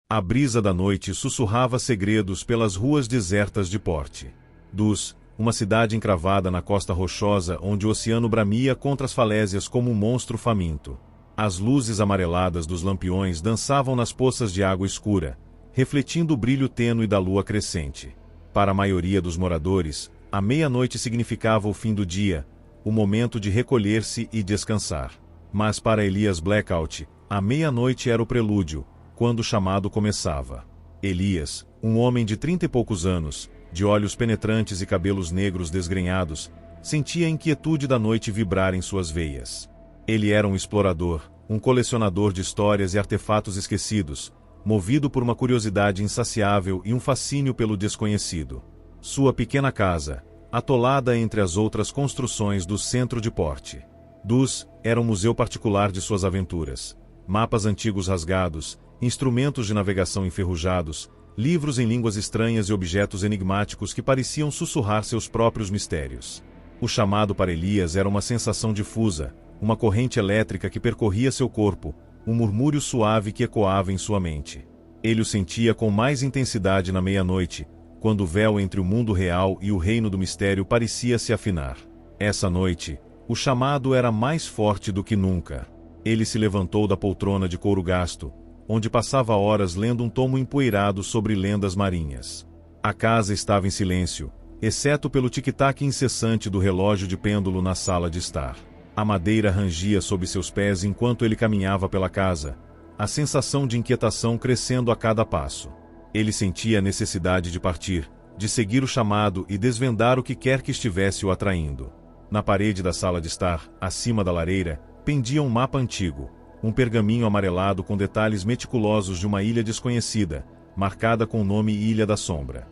A brisa da noite sussurrava segredos pelas ruas desertas de Porte. Uma cidade encravada na costa rochosa onde o oceano bramia contra as falésias como um monstro faminto. As luzes amareladas dos lampiões dançavam nas poças de água escura, refletindo o brilho tênue da lua crescente. Para a maioria dos moradores, a meia-noite significava o fim do dia, o momento de recolher-se e descansar. Mas para Elias Blackout, a meia-noite era o prelúdio, quando o chamado começava. Elias, um homem de 30 e poucos anos, de olhos penetrantes e cabelos negros desgrenhados, sentia a inquietude da noite vibrar em suas veias. Ele era um explorador, um colecionador de histórias e artefatos esquecidos, movido por uma curiosidade insaciável e um fascínio pelo desconhecido. Sua pequena casa, atolada entre as outras construções do centro de Porte. Era um museu particular de suas aventuras. Mapas antigos rasgados, instrumentos de navegação enferrujados, livros em línguas estranhas e objetos enigmáticos que pareciam sussurrar seus próprios mistérios. O chamado para Elias era uma sensação difusa, uma corrente elétrica que percorria seu corpo, um murmúrio suave que ecoava em sua mente. Ele o sentia com mais intensidade na meia-noite, quando o véu entre o mundo real e o reino do mistério parecia se afinar. Essa noite, o chamado era mais forte do que nunca. Ele se levantou da poltrona de couro gasto, onde passava horas lendo um tomo empoeirado sobre lendas marinhas. A casa estava em silêncio, exceto pelo tic-tac incessante do relógio de pêndulo na sala de estar. A madeira rangia sob seus pés enquanto ele caminhava pela casa, a sensação de inquietação crescendo a cada passo. Ele sentia a necessidade de partir, de seguir o chamado e desvendar o que quer que estivesse o atraindo. Na parede da sala de estar, acima da lareira, pendia um mapa antigo, um pergaminho amarelado com detalhes meticulosos de uma ilha desconhecida, marcada com o nome Ilha da Sombra.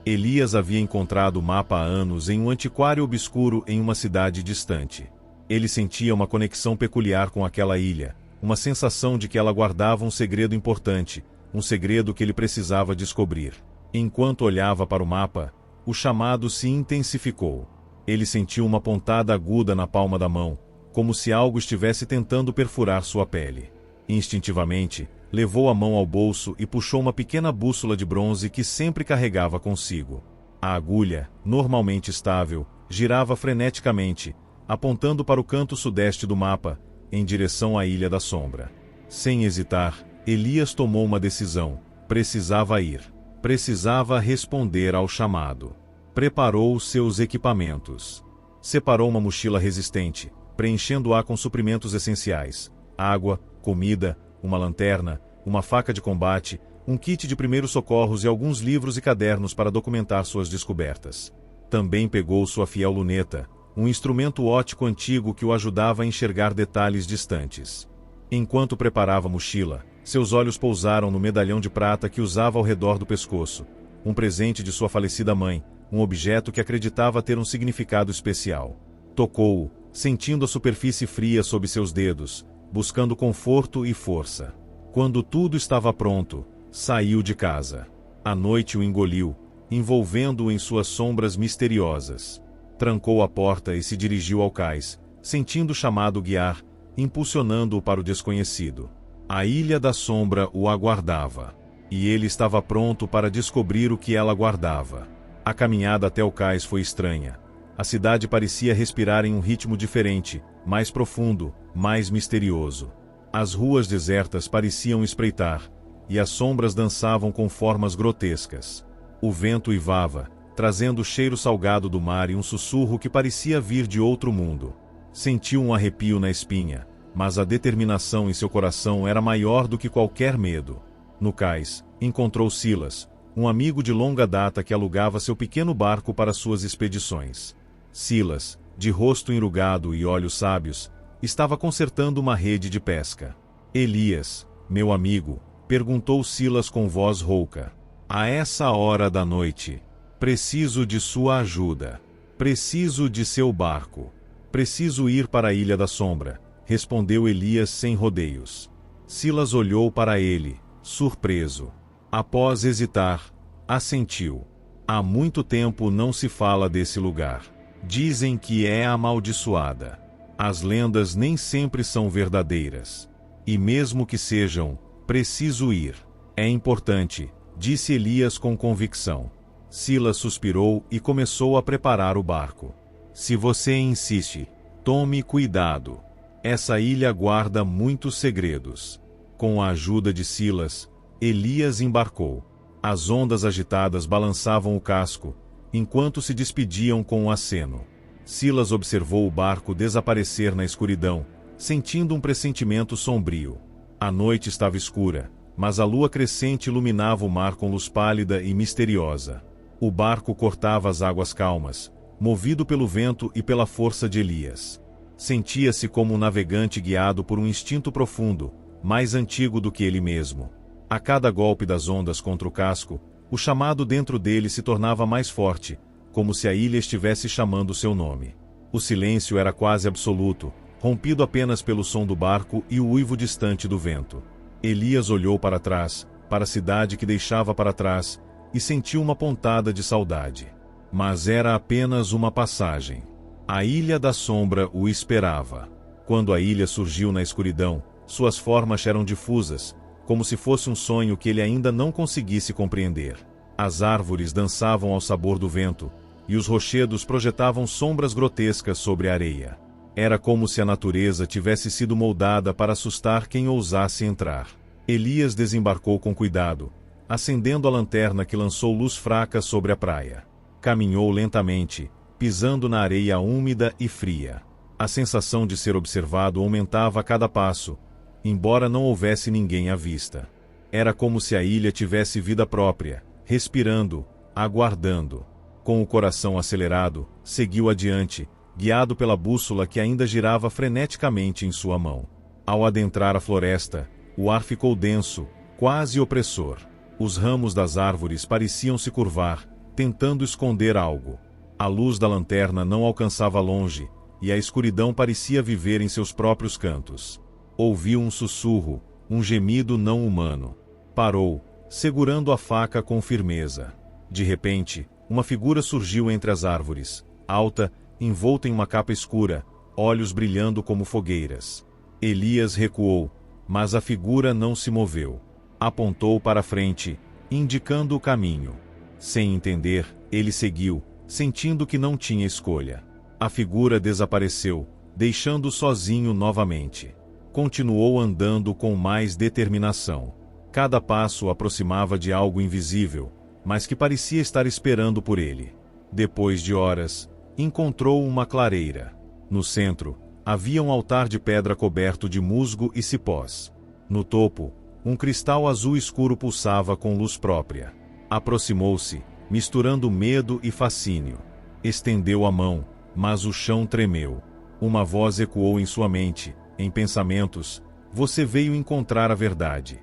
Elias havia encontrado o mapa há anos em um antiquário obscuro em uma cidade distante. Ele sentia uma conexão peculiar com aquela ilha, uma sensação de que ela guardava um segredo importante, um segredo que ele precisava descobrir. Enquanto olhava para o mapa, o chamado se intensificou. Ele sentiu uma pontada aguda na palma da mão, como se algo estivesse tentando perfurar sua pele. Instintivamente, levou a mão ao bolso e puxou uma pequena bússola de bronze que sempre carregava consigo. A agulha, normalmente estável, girava freneticamente, apontando para o canto sudeste do mapa, em direção à Ilha da Sombra. Sem hesitar, Elias tomou uma decisão. Precisava ir. Precisava responder ao chamado. Preparou seus equipamentos. Separou uma mochila resistente, preenchendo-a com suprimentos essenciais: água, comida, uma lanterna, uma faca de combate, um kit de primeiros socorros e alguns livros e cadernos para documentar suas descobertas. Também pegou sua fiel luneta, um instrumento óptico antigo que o ajudava a enxergar detalhes distantes. Enquanto preparava a mochila, seus olhos pousaram no medalhão de prata que usava ao redor do pescoço, um presente de sua falecida mãe, um objeto que acreditava ter um significado especial. Tocou-o, sentindo a superfície fria sob seus dedos, buscando conforto e força. Quando tudo estava pronto, saiu de casa. A noite o engoliu, envolvendo-o em suas sombras misteriosas. Trancou a porta e se dirigiu ao cais, sentindo o chamado guiar, impulsionando-o para o desconhecido. A Ilha da Sombra o aguardava. E ele estava pronto para descobrir o que ela guardava. A caminhada até o cais foi estranha. A cidade parecia respirar em um ritmo diferente, mais profundo, mais misterioso. As ruas desertas pareciam espreitar, e as sombras dançavam com formas grotescas. O vento uivava, trazendo o cheiro salgado do mar e um sussurro que parecia vir de outro mundo. Sentiu um arrepio na espinha, mas a determinação em seu coração era maior do que qualquer medo. No cais, encontrou Silas, um amigo de longa data que alugava seu pequeno barco para suas expedições. Silas, de rosto enrugado e olhos sábios, estava consertando uma rede de pesca. Elias, meu amigo, perguntou Silas com voz rouca. A essa hora da noite, preciso de sua ajuda. Preciso de seu barco. Preciso ir para a Ilha da Sombra, respondeu Elias sem rodeios. Silas olhou para ele, surpreso. Após hesitar, assentiu. Há muito tempo não se fala desse lugar. Dizem que é amaldiçoada. As lendas nem sempre são verdadeiras. E mesmo que sejam, preciso ir. É importante, disse Elias com convicção. Silas suspirou e começou a preparar o barco. Se você insiste, tome cuidado. Essa ilha guarda muitos segredos. Com a ajuda de Silas, Elias embarcou. As ondas agitadas balançavam o casco, enquanto se despediam com um aceno. Silas observou o barco desaparecer na escuridão, sentindo um pressentimento sombrio. A noite estava escura, mas a lua crescente iluminava o mar com luz pálida e misteriosa. O barco cortava as águas calmas, movido pelo vento e pela força de Elias. Sentia-se como um navegante guiado por um instinto profundo, mais antigo do que ele mesmo. A cada golpe das ondas contra o casco, o chamado dentro dele se tornava mais forte, como se a ilha estivesse chamando seu nome. O silêncio era quase absoluto, rompido apenas pelo som do barco e o uivo distante do vento. Elias olhou para trás, para a cidade que deixava para trás, e sentiu uma pontada de saudade. Mas era apenas uma passagem. A Ilha da Sombra o esperava. Quando a ilha surgiu na escuridão, suas formas eram difusas, como se fosse um sonho que ele ainda não conseguisse compreender. As árvores dançavam ao sabor do vento, e os rochedos projetavam sombras grotescas sobre a areia. Era como se a natureza tivesse sido moldada para assustar quem ousasse entrar. Elias desembarcou com cuidado, acendendo a lanterna que lançou luz fraca sobre a praia. Caminhou lentamente, pisando na areia úmida e fria. A sensação de ser observado aumentava a cada passo, embora não houvesse ninguém à vista. Era como se a ilha tivesse vida própria, respirando, aguardando. Com o coração acelerado, seguiu adiante, guiado pela bússola que ainda girava freneticamente em sua mão. Ao adentrar a floresta, o ar ficou denso, quase opressor. Os ramos das árvores pareciam se curvar, tentando esconder algo. A luz da lanterna não alcançava longe, e a escuridão parecia viver em seus próprios cantos. Ouviu um sussurro, um gemido não humano. Parou, segurando a faca com firmeza. De repente, uma figura surgiu entre as árvores, alta, envolta em uma capa escura, olhos brilhando como fogueiras. Elias recuou, mas a figura não se moveu. Apontou para frente, indicando o caminho. Sem entender, ele seguiu, sentindo que não tinha escolha. A figura desapareceu, deixando-o sozinho novamente. Continuou andando com mais determinação. Cada passo o aproximava de algo invisível, mas que parecia estar esperando por ele. Depois de horas, encontrou uma clareira. No centro, havia um altar de pedra coberto de musgo e cipós. No topo, um cristal azul escuro pulsava com luz própria. Aproximou-se, misturando medo e fascínio. Estendeu a mão, mas o chão tremeu. Uma voz ecoou em sua mente, em pensamentos: você veio encontrar a verdade.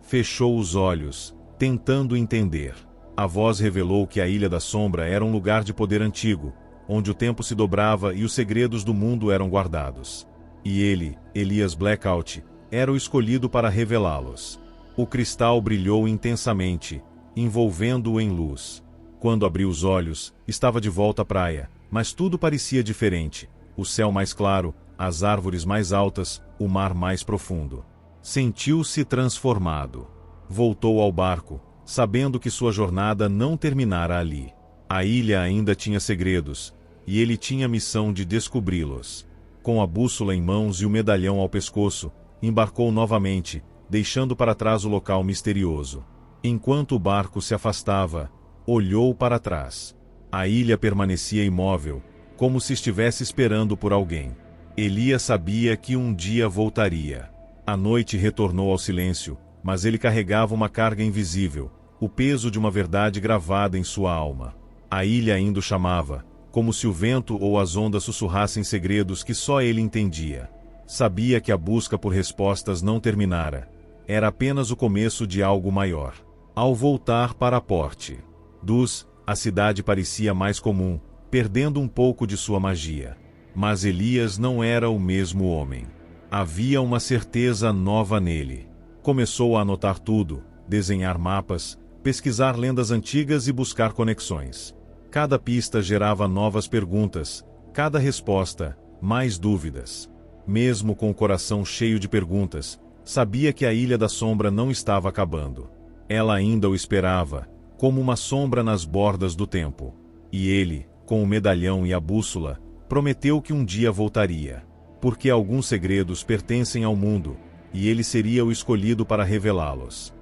Fechou os olhos, tentando entender. A voz revelou que a Ilha da Sombra era um lugar de poder antigo, onde o tempo se dobrava e os segredos do mundo eram guardados. E ele, Elias Blackout, era o escolhido para revelá-los. O cristal brilhou intensamente, envolvendo-o em luz. Quando abriu os olhos, estava de volta à praia, mas tudo parecia diferente. O céu mais claro, as árvores mais altas, o mar mais profundo. Sentiu-se transformado. Voltou ao barco, sabendo que sua jornada não terminara ali. A ilha ainda tinha segredos, e ele tinha a missão de descobri-los. Com a bússola em mãos e o medalhão ao pescoço, embarcou novamente, deixando para trás o local misterioso. Enquanto o barco se afastava, olhou para trás. A ilha permanecia imóvel, como se estivesse esperando por alguém. Elias sabia que um dia voltaria. A noite retornou ao silêncio, mas ele carregava uma carga invisível, o peso de uma verdade gravada em sua alma. A ilha ainda o chamava, como se o vento ou as ondas sussurrassem segredos que só ele entendia. Sabia que a busca por respostas não terminara. Era apenas o começo de algo maior. Ao voltar para Port Dos, a cidade parecia mais comum, perdendo um pouco de sua magia. Mas Elias não era o mesmo homem. Havia uma certeza nova nele. Começou a anotar tudo, desenhar mapas, pesquisar lendas antigas e buscar conexões. Cada pista gerava novas perguntas, cada resposta, mais dúvidas. Mesmo com o coração cheio de perguntas, sabia que a Ilha da Sombra não estava acabando. Ela ainda o esperava, como uma sombra nas bordas do tempo. E ele, com o medalhão e a bússola, prometeu que um dia voltaria. Porque alguns segredos pertencem ao mundo, e ele seria o escolhido para revelá-los.